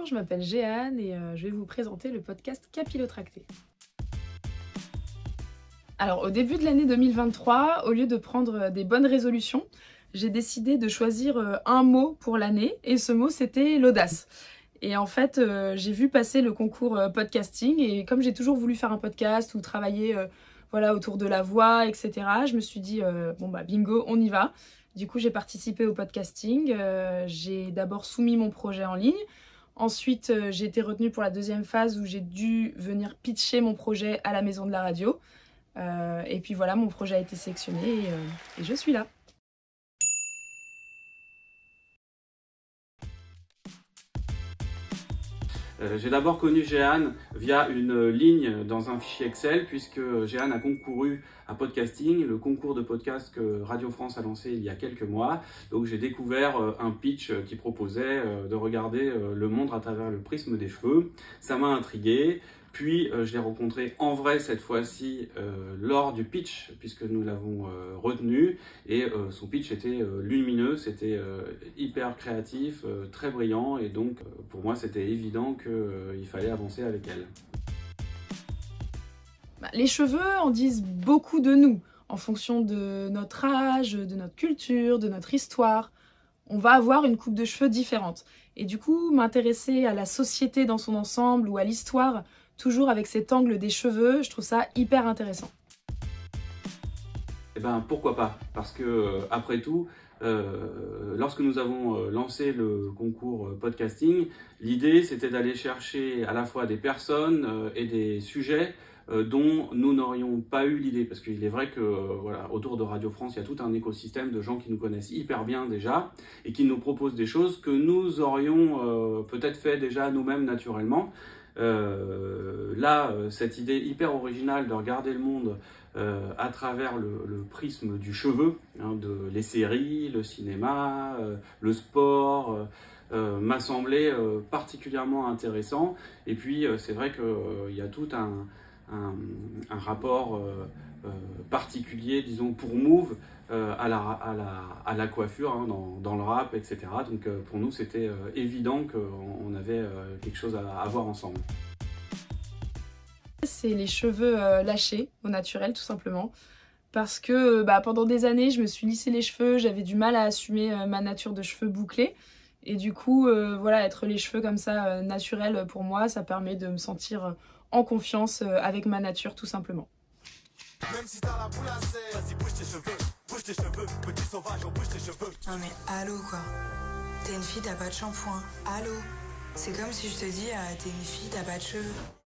je m'appelle Jeanne et je vais vous présenter le podcast Capillotracté. Alors au début de l'année 2023, au lieu de prendre des bonnes résolutions, j'ai décidé de choisir un mot pour l'année et ce mot c'était l'audace. Et en fait, j'ai vu passer le concours podcasting et comme j'ai toujours voulu faire un podcast ou travailler voilà, autour de la voix, etc., je me suis dit bon bah bingo, on y va. Du coup, j'ai participé au podcasting. J'ai d'abord soumis mon projet en ligne. Ensuite, j'ai été retenue pour la deuxième phase où j'ai dû venir pitcher mon projet à la maison de la radio. Et puis voilà, mon projet a été sélectionné et je suis là. J'ai d'abord connu Jeanne via une ligne dans un fichier Excel puisque Jeanne a concouru à Podcasting, le concours de podcast que Radio France a lancé il y a quelques mois. Donc j'ai découvert un pitch qui proposait de regarder le monde à travers le prisme des cheveux. Ça m'a intrigué. Puis je l'ai rencontré en vrai cette fois-ci lors du pitch puisque nous l'avons retenu et son pitch était lumineux, c'était hyper créatif, très brillant et donc pour moi c'était évident qu'il fallait avancer avec elle. Les cheveux en disent beaucoup de nous en fonction de notre âge, de notre culture, de notre histoire. On va avoir une coupe de cheveux différente et du coup m'intéresser à la société dans son ensemble ou à l'histoire toujours avec cet angle des cheveux, je trouve ça hyper intéressant. Eh ben pourquoi pas, parce que après tout, lorsque nous avons lancé le concours podcasting, l'idée c'était d'aller chercher à la fois des personnes et des sujets dont nous n'aurions pas eu l'idée, parce qu'il est vrai que voilà, autour de Radio France, il y a tout un écosystème de gens qui nous connaissent hyper bien déjà et qui nous proposent des choses que nous aurions peut-être fait déjà nous-mêmes naturellement. Là, cette idée hyper originale de regarder le monde à travers le prisme du cheveu, hein, de les séries, le cinéma, le sport, m'a semblé particulièrement intéressant. Et puis, c'est vrai qu'il y a tout un rapport particulier, disons, pour Move à la coiffure, hein, dans le rap, etc. Donc pour nous, c'était évident qu'on avait quelque chose à voir ensemble. C'est les cheveux lâchés, au naturel tout simplement. Parce que pendant des années, je me suis lissé les cheveux, j'avais du mal à assumer ma nature de cheveux bouclés. Et du coup, voilà, être les cheveux comme ça, naturels, pour moi, ça permet de me sentir en confiance avec ma nature tout simplement. Même si t'as la boule à serre, vas-y bouge tes cheveux, petit sauvage, on bouge tes cheveux. Non mais allô quoi, t'es une fille, t'as pas de shampoing, allô. C'est comme si je te dis, t'es une fille, t'as pas de cheveux.